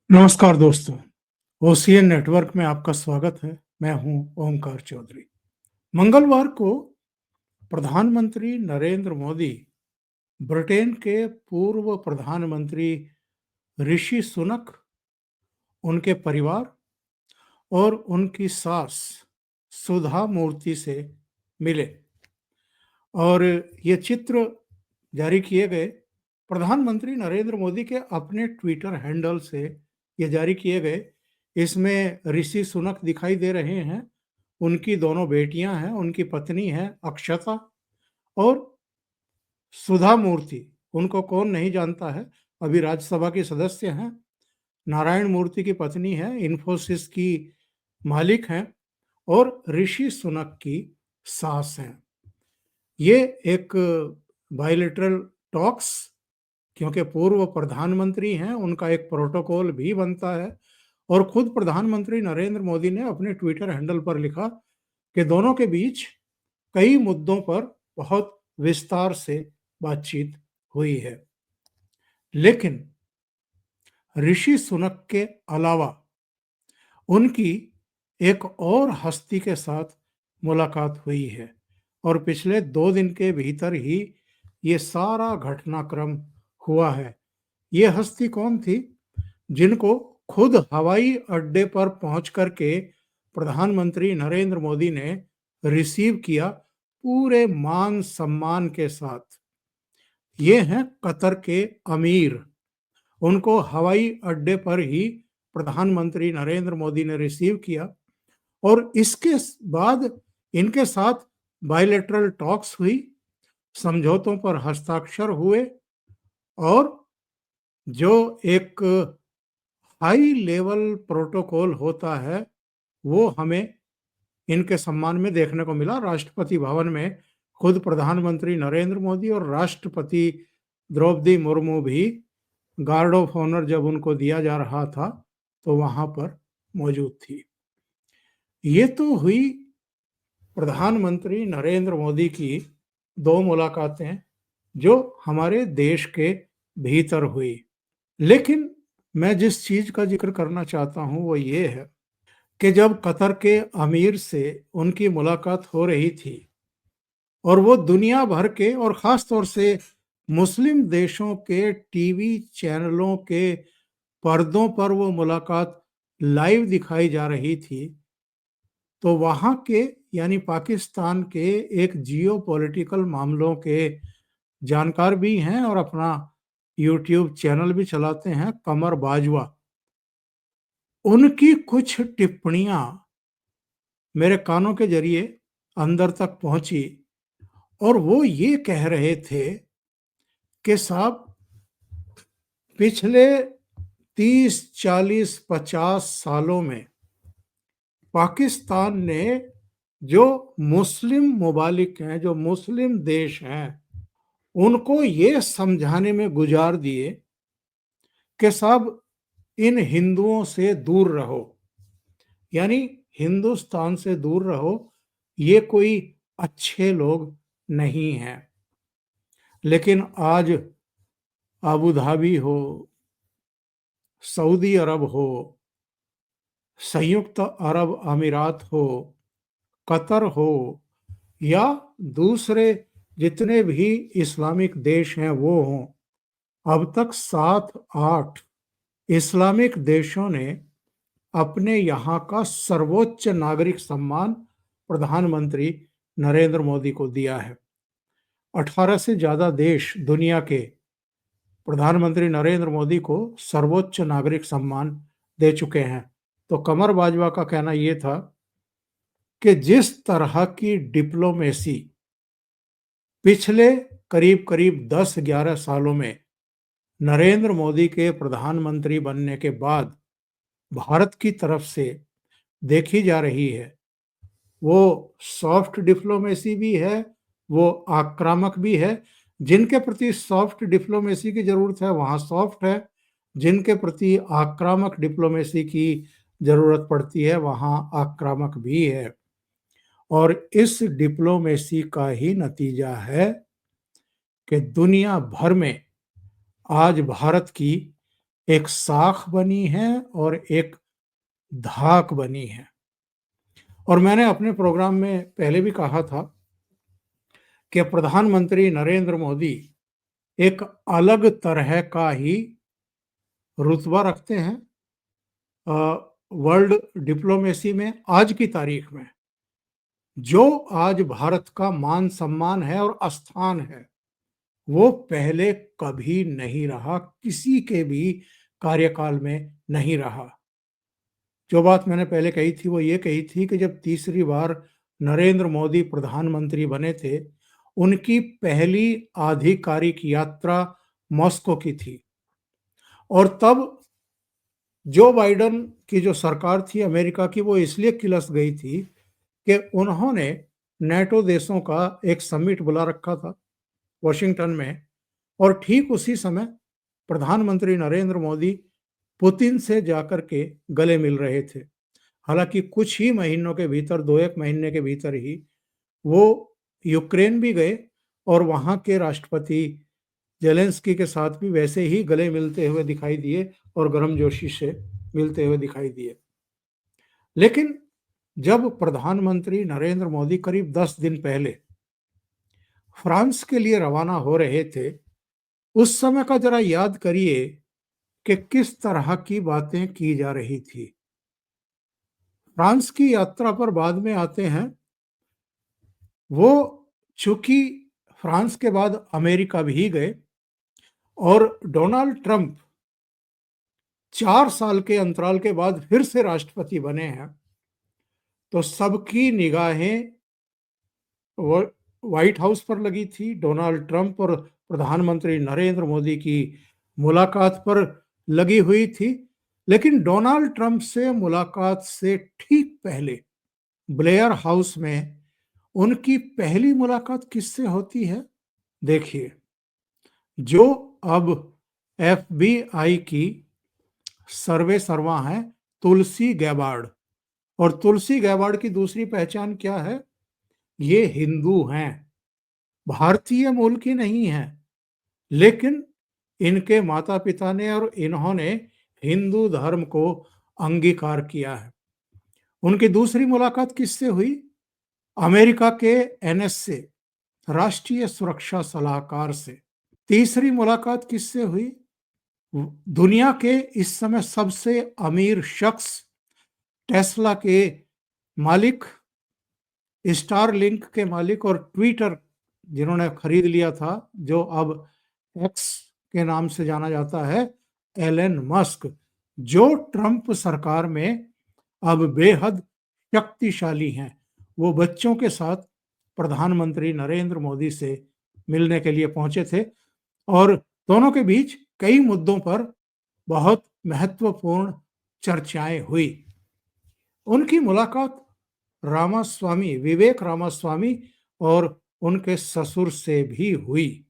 नमस्कार दोस्तों, OCN network में आपका स्वागत है। मैं हूं ओमकार चौधरी। मंगलवार को प्रधानमंत्री नरेंद्र मोदी ब्रिटेन के पूर्व प्रधानमंत्री ऋषि सुनक, उनके परिवार और उनकी सास सुधा मूर्ति से मिले और ये चित्र जारी किए गए। प्रधानमंत्री नरेंद्र मोदी के अपने ट्विटर हैंडल से ये जारी किए गए। इसमें ऋषि सुनक दिखाई दे रहे हैं, उनकी दोनों बेटियां हैं, उनकी पत्नी है अक्षता और सुधा मूर्ति। उनको कौन नहीं जानता है, अभी राज्यसभा की सदस्य हैं। नारायण मूर्ति की पत्नी है, इन्फोसिस की मालिक हैं और ऋषि सुनक की सास हैं। ये एक बायलैटरल टॉक्स, क्योंकि पूर्व प्रधानमंत्री हैं, उनका एक प्रोटोकॉल भी बनता है। और खुद प्रधानमंत्री नरेंद्र मोदी ने अपने ट्विटर हैंडल पर लिखा कि दोनों के बीच कई मुद्दों पर बहुत विस्तार से बातचीत हुई है। लेकिन ऋषि सुनक के अलावा उनकी एक और हस्ती के साथ मुलाकात हुई है और पिछले 2 दिन के भीतर ही ये सारा घटनाक्रम हुआ है। ये हस्ती कौन थी? जिनको खुद हवाई अड्डे पर पहुंच करके प्रधानमंत्री नरेंद्र मोदी ने रिसीव किया पूरे मान सम्मान के साथ। ये हैं कतर के अमीर। उनको हवाई अड्डे पर ही प्रधानमंत्री नरेंद्र मोदी ने रिसीव किया और इसके बाद इनके साथ बायलैटरल टॉक्स हुई, समझौतों पर हस्ताक्षर हुए और जो एक हाई लेवल प्रोटोकॉल होता है वो हमें इनके सम्मान में देखने को मिला। राष्ट्रपति भवन में खुद प्रधानमंत्री नरेंद्र मोदी और राष्ट्रपति द्रौपदी मुर्मू भी गार्ड ऑफ ऑनर जब उनको दिया जा रहा था तो वहां पर मौजूद थी। ये तो हुई प्रधानमंत्री नरेंद्र मोदी की 2 मुलाकातें जो हमारे देश के भीतर हुई। लेकिन मैं जिस चीज का जिक्र करना चाहता हूं वो ये है कि जब कतर के अमीर से उनकी मुलाकात हो रही थी और वो दुनिया भर के और खास तौर से मुस्लिम देशों के टीवी चैनलों के पर्दों पर वो मुलाकात लाइव दिखाई जा रही थी, तो वहां के यानी पाकिस्तान के एक जियो पॉलिटिकल मामलों के जानकार भी हैं और अपना यूट्यूब चैनल भी चलाते हैं, कमर बाजवा। उनकी कुछ टिप्पणियां मेरे कानों के जरिए अंदर तक पहुंची और वो ये कह रहे थे कि साहब पिछले 30, 40, 50 सालों में पाकिस्तान ने जो मुस्लिम ममालिक हैं, जो मुस्लिम देश हैं, उनको ये समझाने में गुजार दिए कि साहब इन हिंदुओं से दूर रहो, यानी हिंदुस्तान से दूर रहो, ये कोई अच्छे लोग नहीं हैं। लेकिन आज अबू धाबी हो, सऊदी अरब हो, संयुक्त अरब अमीरात हो, कतर हो या दूसरे जितने भी इस्लामिक देश हैं वो हों, अब तक 7-8 इस्लामिक देशों ने अपने यहाँ का सर्वोच्च नागरिक सम्मान प्रधानमंत्री नरेंद्र मोदी को दिया है। 18 से ज्यादा देश दुनिया के प्रधानमंत्री नरेंद्र मोदी को सर्वोच्च नागरिक सम्मान दे चुके हैं। तो कमर बाजवा का कहना यह था कि जिस तरह की डिप्लोमेसी पिछले करीब करीब 10-11 सालों में नरेंद्र मोदी के प्रधानमंत्री बनने के बाद भारत की तरफ से देखी जा रही है, वो सॉफ्ट डिप्लोमेसी भी है, वो आक्रामक भी है। जिनके प्रति सॉफ्ट डिप्लोमेसी की जरूरत है वहां सॉफ्ट है, जिनके प्रति आक्रामक डिप्लोमेसी की जरूरत पड़ती है वहां आक्रामक भी है। और इस डिप्लोमेसी का ही नतीजा है कि दुनिया भर में आज भारत की एक साख बनी है और एक धाक बनी है। और मैंने अपने प्रोग्राम में पहले भी कहा था कि प्रधानमंत्री नरेंद्र मोदी एक अलग तरह का ही रुतबा रखते हैं वर्ल्ड डिप्लोमेसी में। आज की तारीख में जो आज भारत का मान सम्मान है और स्थान है, वो पहले कभी नहीं रहा, किसी के भी कार्यकाल में नहीं रहा। जो बात मैंने पहले कही थी वो ये कही थी कि जब तीसरी बार नरेंद्र मोदी प्रधानमंत्री बने थे, उनकी पहली आधिकारिक यात्रा मॉस्को की थी। और तब जो बाइडेन की जो सरकार थी अमेरिका की, वो इसलिए किलस गई थी कि उन्होंने नेटो देशों का एक समिट बुला रखा था वॉशिंगटन में, और ठीक उसी समय प्रधानमंत्री नरेंद्र मोदी पुतिन से जाकर के गले मिल रहे थे। हालांकि कुछ ही महीनों के भीतर, 2-1 महीने के भीतर ही वो यूक्रेन भी गए और वहां के राष्ट्रपति जेलेंस्की के साथ भी वैसे ही गले मिलते हुए दिखाई दिए और गर्मजोशी से मिलते हुए दिखाई दिए। लेकिन जब प्रधानमंत्री नरेंद्र मोदी करीब 10 दिन पहले फ्रांस के लिए रवाना हो रहे थे, उस समय का जरा याद करिए कि किस तरह की बातें की जा रही थी। फ्रांस की यात्रा पर बाद में आते हैं। वो चूंकि फ्रांस के बाद अमेरिका भी गए और डोनाल्ड ट्रंप 4 साल के अंतराल के बाद फिर से राष्ट्रपति बने हैं, तो सबकी निगाहें व्हाइट हाउस पर लगी थी। डोनाल्ड ट्रंप और प्रधानमंत्री नरेंद्र मोदी की मुलाकात पर लगी हुई थी। लेकिन डोनाल्ड ट्रंप से मुलाकात से ठीक पहले ब्लेयर हाउस में उनकी पहली मुलाकात किससे होती है? देखिए, जो अब एफबीआई की सर्वे सर्वा हैं, तुलसी गैबार्ड। और तुलसी गैबार्ड की दूसरी पहचान क्या है? ये हिंदू हैं, भारतीय मूल की नहीं है, लेकिन इनके माता पिता ने और इन्होंने हिंदू धर्म को अंगीकार किया है। उनकी दूसरी मुलाकात किससे हुई? अमेरिका के एनएसए, राष्ट्रीय सुरक्षा सलाहकार से। तीसरी मुलाकात किससे हुई? दुनिया के इस समय सबसे अमीर शख्स, टेस्ला के मालिक, स्टारलिंक के मालिक और ट्विटर जिन्होंने खरीद लिया था, जो अब एक्स के नाम से जाना जाता है, एलन मस्क, जो ट्रंप सरकार में अब बेहद शक्तिशाली हैं। वो बच्चों के साथ प्रधानमंत्री नरेंद्र मोदी से मिलने के लिए पहुंचे थे और दोनों के बीच कई मुद्दों पर बहुत महत्वपूर्ण चर्चाएं हुई। उनकी मुलाकात रामास्वामी, विवेक रामास्वामी और उनके ससुर से भी हुई।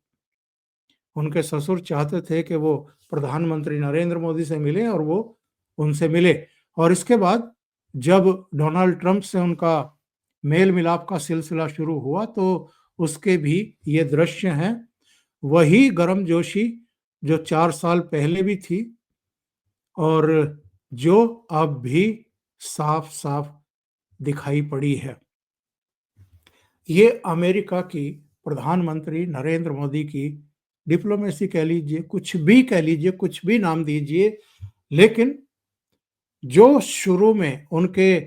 उनके ससुर चाहते थे कि वो प्रधानमंत्री नरेंद्र मोदी से मिले और वो उनसे मिले। और इसके बाद जब डोनाल्ड ट्रंप से उनका मेल मिलाप का सिलसिला शुरू हुआ, तो उसके भी ये दृश्य हैं। वही गर्मजोशी जो 4 साल पहले भी थी और जो अब भी साफ साफ दिखाई पड़ी है। ये अमेरिका की प्रधानमंत्री नरेंद्र मोदी की डिप्लोमेसी कह लीजिए, कुछ भी कह लीजिए, कुछ भी नाम दीजिए, लेकिन जो शुरू में उनके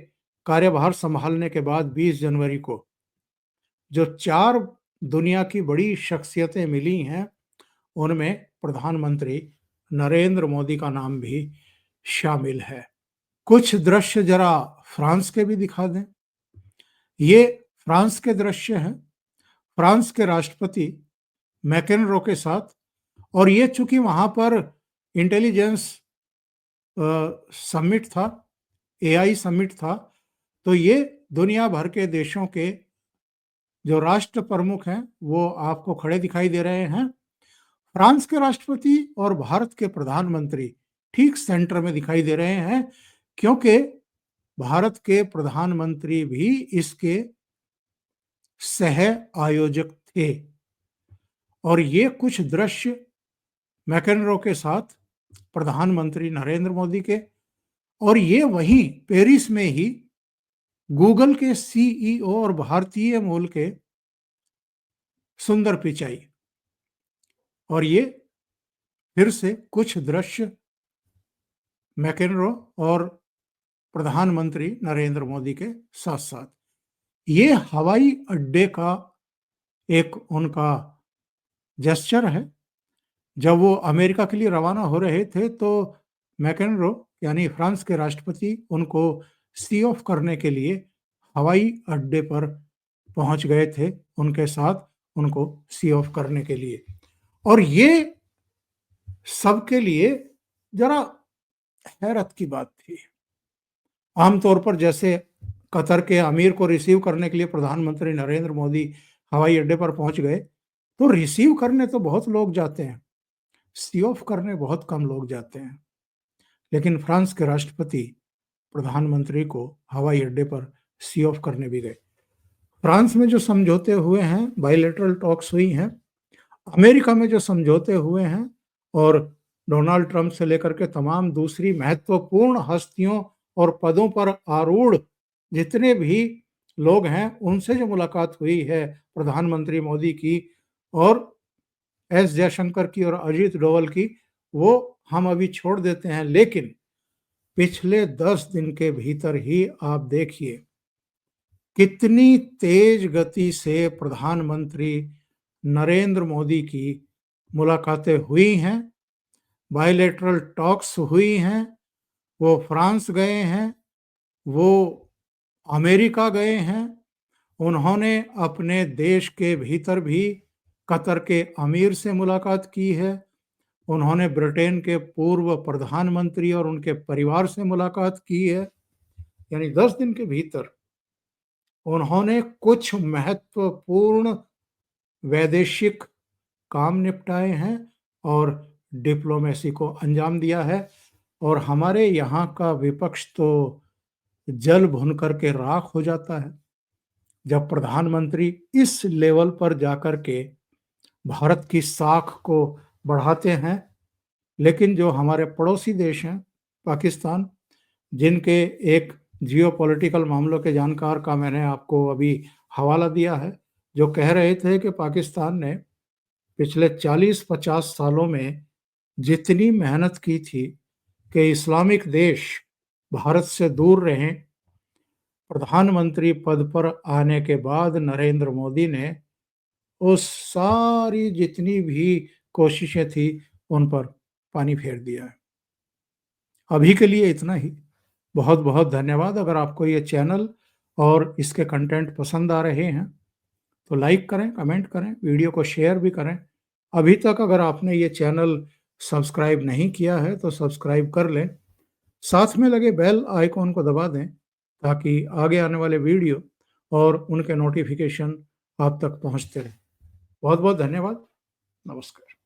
कार्यभार संभालने के बाद 20 जनवरी को जो 4 दुनिया की बड़ी शख्सियतें मिली हैं, उनमें प्रधानमंत्री नरेंद्र मोदी का नाम भी शामिल है। कुछ दृश्य जरा फ्रांस के भी दिखा दें। ये फ्रांस के दृश्य हैं, फ्रांस के राष्ट्रपति मैकेनरो के साथ। और ये चूंकि वहां पर इंटेलिजेंस समिट था, एआई समिट था, तो ये दुनिया भर के देशों के जो राष्ट्र प्रमुख हैं वो आपको खड़े दिखाई दे रहे हैं। फ्रांस के राष्ट्रपति और भारत के प्रधानमंत्री ठीक सेंटर में दिखाई दे रहे हैं, क्योंकि भारत के प्रधानमंत्री भी इसके सह आयोजक थे। और ये कुछ दृश्य मैकेनरो के साथ प्रधानमंत्री नरेंद्र मोदी के, और ये वहीं पेरिस में ही गूगल के सीईओ और भारतीय मूल के सुंदर पिचाई। और ये फिर से कुछ दृश्य मैकेनरो और प्रधानमंत्री नरेंद्र मोदी के साथ साथ। ये हवाई अड्डे का एक उनका जेस्चर है। जब वो अमेरिका के लिए रवाना हो रहे थे तो मैकेनरो यानी फ्रांस के राष्ट्रपति उनको सी ऑफ करने के लिए हवाई अड्डे पर पहुंच गए थे, उनके साथ उनको सी ऑफ करने के लिए। और ये सबके लिए जरा हैरत की बात थी। आमतौर पर जैसे कतर के अमीर को रिसीव करने के लिए प्रधानमंत्री नरेंद्र मोदी हवाई अड्डे पर पहुंच गए, तो रिसीव करने तो बहुत लोग जाते हैं, सी ऑफ करने बहुत कम लोग जाते हैं। लेकिन फ्रांस के राष्ट्रपति प्रधानमंत्री को हवाई अड्डे पर सी ऑफ करने भी गए। फ्रांस में जो समझौते हुए हैं, बायलैटरल टॉक्स हुई हैं, अमेरिका में जो समझौते हुए हैं, और डोनाल्ड ट्रंप से लेकर के तमाम दूसरी महत्वपूर्ण हस्तियों और पदों पर आरूढ़ जितने भी लोग हैं, उनसे जो मुलाकात हुई है प्रधानमंत्री मोदी की और एस जयशंकर की और अजीत डोवल की, वो हम अभी छोड़ देते हैं। लेकिन पिछले 10 दिन के भीतर ही आप देखिए कितनी तेज गति से प्रधानमंत्री नरेंद्र मोदी की मुलाकातें हुई हैं, बायलैटरल टॉक्स हुई हैं। वो फ्रांस गए हैं, वो अमेरिका गए हैं, उन्होंने अपने देश के भीतर भी कतर के अमीर से मुलाकात की है, उन्होंने ब्रिटेन के पूर्व प्रधानमंत्री और उनके परिवार से मुलाकात की है। यानी 10 दिन के भीतर उन्होंने कुछ महत्वपूर्ण वैदेशिक काम निपटाए हैं और डिप्लोमेसी को अंजाम दिया है। और हमारे यहाँ का विपक्ष तो जल भुन करके राख हो जाता है जब प्रधानमंत्री इस लेवल पर जाकर के भारत की साख को बढ़ाते हैं। लेकिन जो हमारे पड़ोसी देश हैं, पाकिस्तान, जिनके एक जियोपॉलिटिकल मामलों के जानकार का मैंने आपको अभी हवाला दिया है, जो कह रहे थे कि पाकिस्तान ने पिछले 40-50 सालों में जितनी मेहनत की थी कि इस्लामिक देश भारत से दूर रहें, प्रधानमंत्री पद पर आने के बाद नरेंद्र मोदी ने उस सारी जितनी भी कोशिशें थी उन पर पानी फेर दिया है। अभी के लिए इतना ही। बहुत बहुत धन्यवाद। अगर आपको ये चैनल और इसके कंटेंट पसंद आ रहे हैं तो लाइक करें, कमेंट करें, वीडियो को शेयर भी करें। अभी तक अगर आपने ये चैनल सब्सक्राइब नहीं किया है तो सब्सक्राइब कर लें, साथ में लगे बेल आइकॉन को दबा दें ताकि आगे आने वाले वीडियो और उनके नोटिफिकेशन आप तक पहुंचते रहें। बहुत बहुत धन्यवाद। नमस्कार।